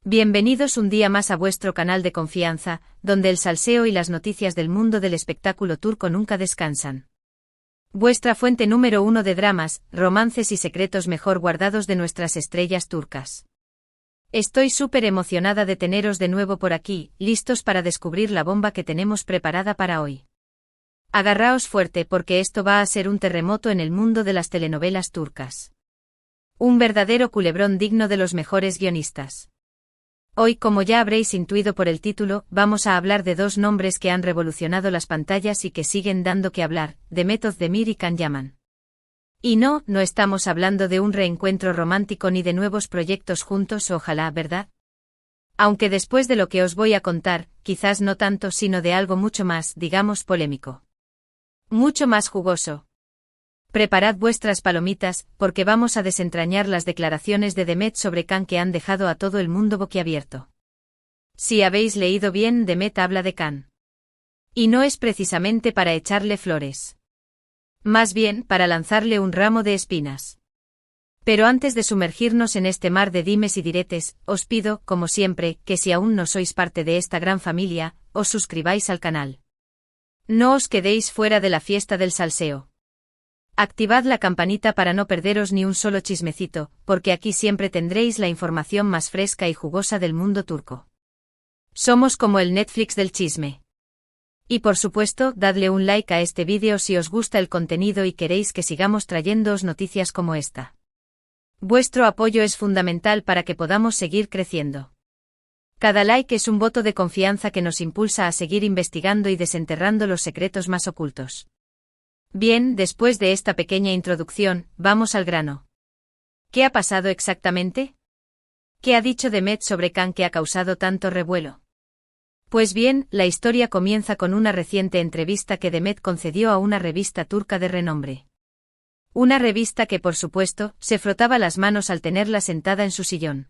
Bienvenidos un día más a vuestro canal de confianza, donde el salseo y las noticias del mundo del espectáculo turco nunca descansan. Vuestra fuente número uno de dramas, romances y secretos mejor guardados de nuestras estrellas turcas. Estoy súper emocionada de teneros de nuevo por aquí, listos para descubrir la bomba que tenemos preparada para hoy. Agarraos fuerte porque esto va a ser un terremoto en el mundo de las telenovelas turcas. Un verdadero culebrón digno de los mejores guionistas. Hoy, como ya habréis intuido por el título, vamos a hablar de dos nombres que han revolucionado las pantallas y que siguen dando que hablar, Demet Özdemir y Can Yaman. Y no estamos hablando de un reencuentro romántico ni de nuevos proyectos juntos, ojalá, ¿verdad? Aunque después de lo que os voy a contar, quizás no tanto, sino de algo mucho más, digamos, polémico. Mucho más jugoso. Preparad vuestras palomitas, porque vamos a desentrañar las declaraciones de Demet sobre Can que han dejado a todo el mundo boquiabierto. Si habéis leído bien, Demet habla de Can. Y no es precisamente para echarle flores. Más bien, para lanzarle un ramo de espinas. Pero antes de sumergirnos en este mar de dimes y diretes, os pido, como siempre, que si aún no sois parte de esta gran familia, os suscribáis al canal. No os quedéis fuera de la fiesta del salseo. Activad la campanita para no perderos ni un solo chismecito, porque aquí siempre tendréis la información más fresca y jugosa del mundo turco. Somos como el Netflix del chisme. Y por supuesto, dadle un like a este vídeo si os gusta el contenido y queréis que sigamos trayéndoos noticias como esta. Vuestro apoyo es fundamental para que podamos seguir creciendo. Cada like es un voto de confianza que nos impulsa a seguir investigando y desenterrando los secretos más ocultos. Bien, después de esta pequeña introducción, vamos al grano. ¿Qué ha pasado exactamente? ¿Qué ha dicho Demet sobre Can que ha causado tanto revuelo? Pues bien, la historia comienza con una reciente entrevista que Demet concedió a una revista turca de renombre. Una revista que, por supuesto, se frotaba las manos al tenerla sentada en su sillón.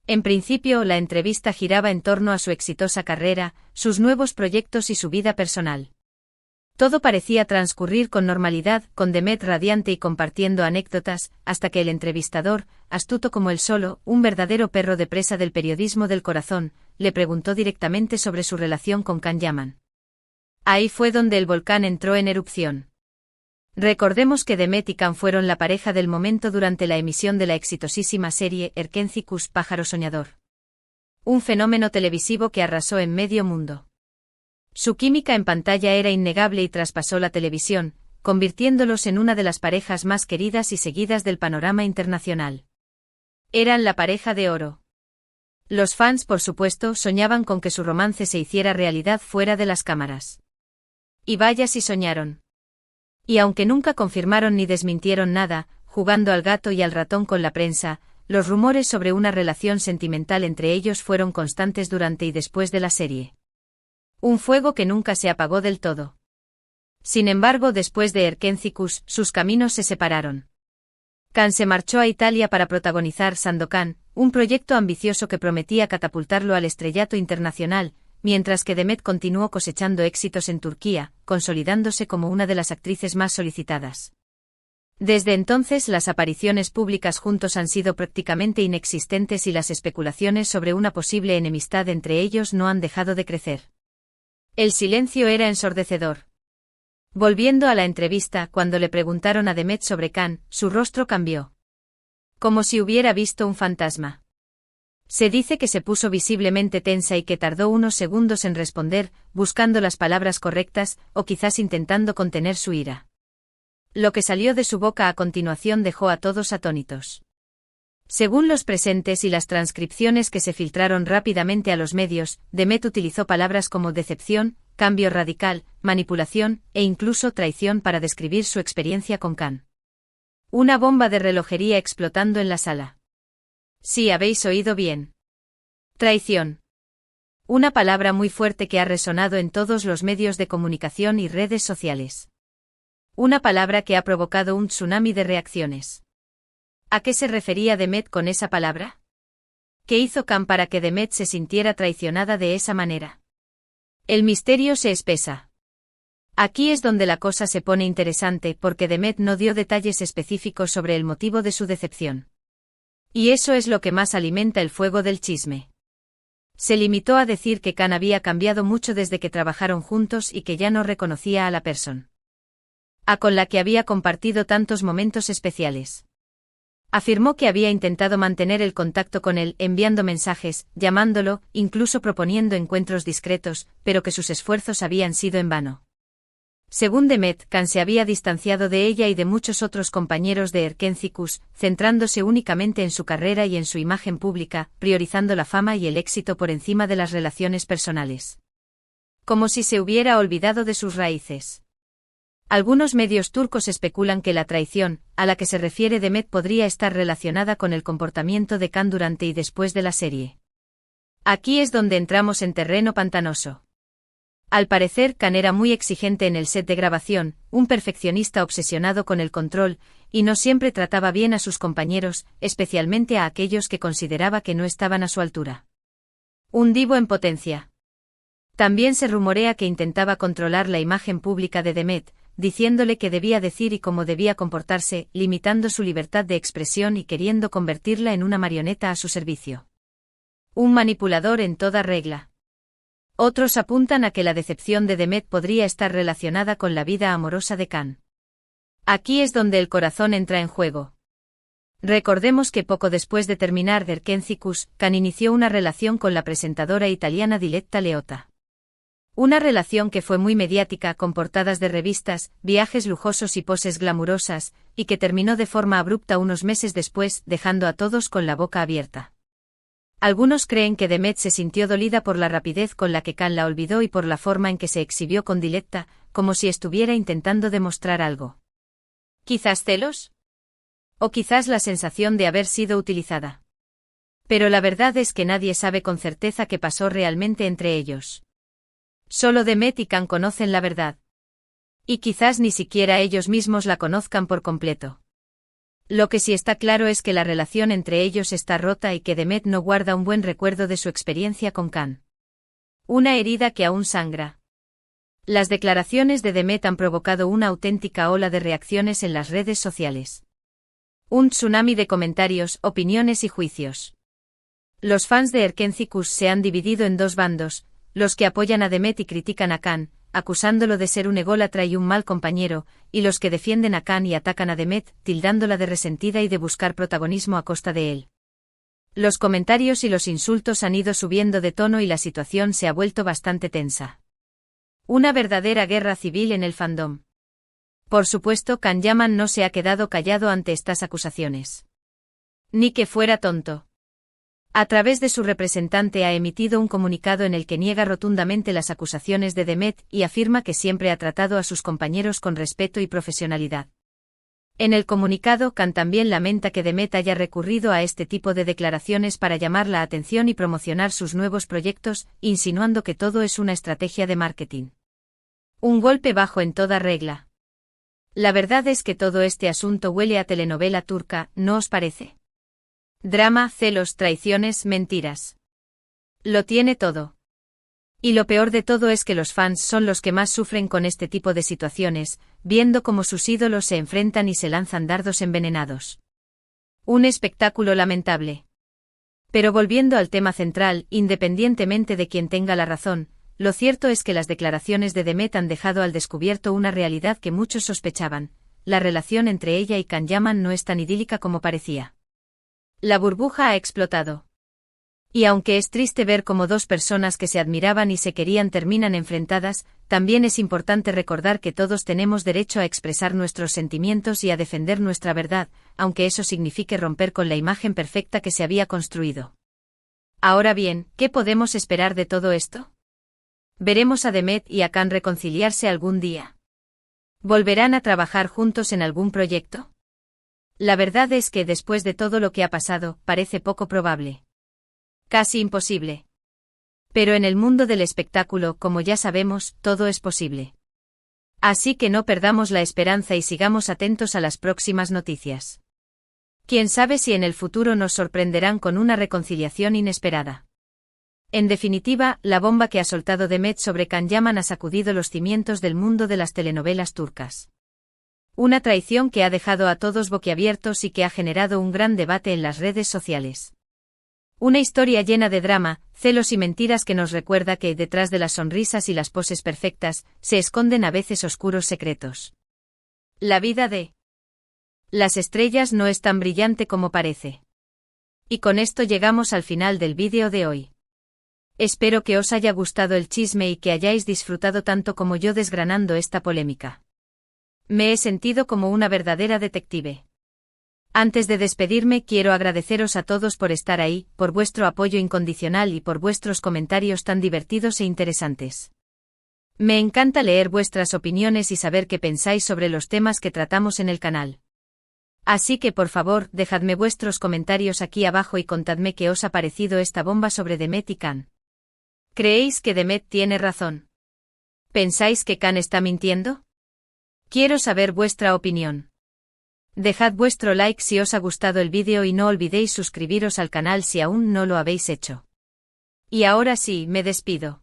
En principio, la entrevista giraba en torno a su exitosa carrera, sus nuevos proyectos y su vida personal. Todo parecía transcurrir con normalidad, con Demet radiante y compartiendo anécdotas, hasta que el entrevistador, astuto como él solo, un verdadero perro de presa del periodismo del corazón, le preguntó directamente sobre su relación con Can Yaman. Ahí fue donde el volcán entró en erupción. Recordemos que Demet y Can fueron la pareja del momento durante la emisión de la exitosísima serie Erkenci Pájaro Soñador. Un fenómeno televisivo que arrasó en medio mundo. Su química en pantalla era innegable y traspasó la televisión, convirtiéndolos en una de las parejas más queridas y seguidas del panorama internacional. Eran la pareja de oro. Los fans, por supuesto, soñaban con que su romance se hiciera realidad fuera de las cámaras. Y vaya si soñaron. Y aunque nunca confirmaron ni desmintieron nada, jugando al gato y al ratón con la prensa, los rumores sobre una relación sentimental entre ellos fueron constantes durante y después de la serie. Un fuego que nunca se apagó del todo. Sin embargo, después de Erkenci, sus caminos se separaron. Can se marchó a Italia para protagonizar Sandokan, un proyecto ambicioso que prometía catapultarlo al estrellato internacional, mientras que Demet continuó cosechando éxitos en Turquía, consolidándose como una de las actrices más solicitadas. Desde entonces las apariciones públicas juntos han sido prácticamente inexistentes y las especulaciones sobre una posible enemistad entre ellos no han dejado de crecer. El silencio era ensordecedor. Volviendo a la entrevista, cuando le preguntaron a Demet sobre Can, su rostro cambió. Como si hubiera visto un fantasma. Se dice que se puso visiblemente tensa y que tardó unos segundos en responder, buscando las palabras correctas, o quizás intentando contener su ira. Lo que salió de su boca a continuación dejó a todos atónitos. Según los presentes y las transcripciones que se filtraron rápidamente a los medios, Demet utilizó palabras como decepción, cambio radical, manipulación, e incluso traición para describir su experiencia con Can. Una bomba de relojería explotando en la sala. Sí, habéis oído bien. Traición. Una palabra muy fuerte que ha resonado en todos los medios de comunicación y redes sociales. Una palabra que ha provocado un tsunami de reacciones. ¿A qué se refería Demet con esa palabra? ¿Qué hizo Can para que Demet se sintiera traicionada de esa manera? El misterio se espesa. Aquí es donde la cosa se pone interesante porque Demet no dio detalles específicos sobre el motivo de su decepción. Y eso es lo que más alimenta el fuego del chisme. Se limitó a decir que Khan había cambiado mucho desde que trabajaron juntos y que ya no reconocía a la persona con la que había compartido tantos momentos especiales. Afirmó que había intentado mantener el contacto con él, enviando mensajes, llamándolo, incluso proponiendo encuentros discretos, pero que sus esfuerzos habían sido en vano. Según Demet, Khan se había distanciado de ella y de muchos otros compañeros de Erkencicus, centrándose únicamente en su carrera y en su imagen pública, priorizando la fama y el éxito por encima de las relaciones personales. Como si se hubiera olvidado de sus raíces. Algunos medios turcos especulan que la traición, a la que se refiere Demet, podría estar relacionada con el comportamiento de Khan durante y después de la serie. Aquí es donde entramos en terreno pantanoso. Al parecer, Khan era muy exigente en el set de grabación, un perfeccionista obsesionado con el control, y no siempre trataba bien a sus compañeros, especialmente a aquellos que consideraba que no estaban a su altura. Un divo en potencia. También se rumorea que intentaba controlar la imagen pública de Demet, diciéndole qué debía decir y cómo debía comportarse, limitando su libertad de expresión y queriendo convertirla en una marioneta a su servicio. Un manipulador en toda regla. Otros apuntan a que la decepción de Demet podría estar relacionada con la vida amorosa de Khan. Aquí es donde el corazón entra en juego. Recordemos que poco después de terminar Erkencicus, Khan inició una relación con la presentadora italiana Diletta Leotta. Una relación que fue muy mediática, con portadas de revistas, viajes lujosos y poses glamurosas, y que terminó de forma abrupta unos meses después, dejando a todos con la boca abierta. Algunos creen que Demet se sintió dolida por la rapidez con la que Khan la olvidó y por la forma en que se exhibió con Diletta, como si estuviera intentando demostrar algo. ¿Quizás celos? O quizás la sensación de haber sido utilizada. Pero la verdad es que nadie sabe con certeza qué pasó realmente entre ellos. Solo Demet y Khan conocen la verdad. Y quizás ni siquiera ellos mismos la conozcan por completo. Lo que sí está claro es que la relación entre ellos está rota y que Demet no guarda un buen recuerdo de su experiencia con Khan. Una herida que aún sangra. Las declaraciones de Demet han provocado una auténtica ola de reacciones en las redes sociales. Un tsunami de comentarios, opiniones y juicios. Los fans de Erkencicus se han dividido en dos bandos, los que apoyan a Demet y critican a Khan, acusándolo de ser un ególatra y un mal compañero, y los que defienden a Khan y atacan a Demet, tildándola de resentida y de buscar protagonismo a costa de él. Los comentarios y los insultos han ido subiendo de tono y la situación se ha vuelto bastante tensa. Una verdadera guerra civil en el fandom. Por supuesto, Khan Yaman no se ha quedado callado ante estas acusaciones. Ni que fuera tonto. A través de su representante ha emitido un comunicado en el que niega rotundamente las acusaciones de Demet y afirma que siempre ha tratado a sus compañeros con respeto y profesionalidad. En el comunicado, Khan también lamenta que Demet haya recurrido a este tipo de declaraciones para llamar la atención y promocionar sus nuevos proyectos, insinuando que todo es una estrategia de marketing. Un golpe bajo en toda regla. La verdad es que todo este asunto huele a telenovela turca, ¿no os parece? Drama, celos, traiciones, mentiras. Lo tiene todo. Y lo peor de todo es que los fans son los que más sufren con este tipo de situaciones, viendo cómo sus ídolos se enfrentan y se lanzan dardos envenenados. Un espectáculo lamentable. Pero volviendo al tema central, independientemente de quien tenga la razón, lo cierto es que las declaraciones de Demet han dejado al descubierto una realidad que muchos sospechaban: la relación entre ella y Khan Yaman no es tan idílica como parecía. La burbuja ha explotado. Y aunque es triste ver cómo dos personas que se admiraban y se querían terminan enfrentadas, también es importante recordar que todos tenemos derecho a expresar nuestros sentimientos y a defender nuestra verdad, aunque eso signifique romper con la imagen perfecta que se había construido. Ahora bien, ¿qué podemos esperar de todo esto? ¿Veremos a Demet y a Khan reconciliarse algún día? ¿Volverán a trabajar juntos en algún proyecto? La verdad es que después de todo lo que ha pasado, parece poco probable. Casi imposible. Pero en el mundo del espectáculo, como ya sabemos, todo es posible. Así que no perdamos la esperanza y sigamos atentos a las próximas noticias. Quién sabe si en el futuro nos sorprenderán con una reconciliación inesperada. En definitiva, la bomba que ha soltado Demet sobre Khan Yaman ha sacudido los cimientos del mundo de las telenovelas turcas. Una traición que ha dejado a todos boquiabiertos y que ha generado un gran debate en las redes sociales. Una historia llena de drama, celos y mentiras que nos recuerda que, detrás de las sonrisas y las poses perfectas, se esconden a veces oscuros secretos. La vida de las estrellas no es tan brillante como parece. Y con esto llegamos al final del vídeo de hoy. Espero que os haya gustado el chisme y que hayáis disfrutado tanto como yo desgranando esta polémica. Me he sentido como una verdadera detective. Antes de despedirme, quiero agradeceros a todos por estar ahí, por vuestro apoyo incondicional y por vuestros comentarios tan divertidos e interesantes. Me encanta leer vuestras opiniones y saber qué pensáis sobre los temas que tratamos en el canal. Así que por favor, dejadme vuestros comentarios aquí abajo y contadme qué os ha parecido esta bomba sobre Demet y Khan. ¿Creéis que Demet tiene razón? ¿Pensáis que Khan está mintiendo? Quiero saber vuestra opinión. Dejad vuestro like si os ha gustado el vídeo y no olvidéis suscribiros al canal si aún no lo habéis hecho. Y ahora sí, me despido.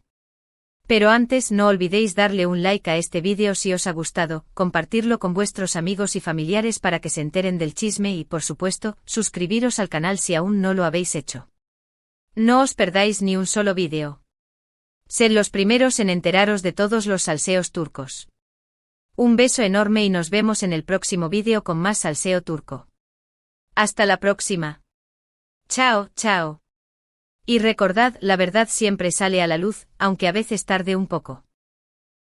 Pero antes no olvidéis darle un like a este vídeo si os ha gustado, compartirlo con vuestros amigos y familiares para que se enteren del chisme y, por supuesto, suscribiros al canal si aún no lo habéis hecho. No os perdáis ni un solo vídeo. Sed los primeros en enteraros de todos los salseos turcos. Un beso enorme y nos vemos en el próximo vídeo con más salseo turco. Hasta la próxima. Chao, chao. Y recordad, la verdad siempre sale a la luz, aunque a veces tarde un poco.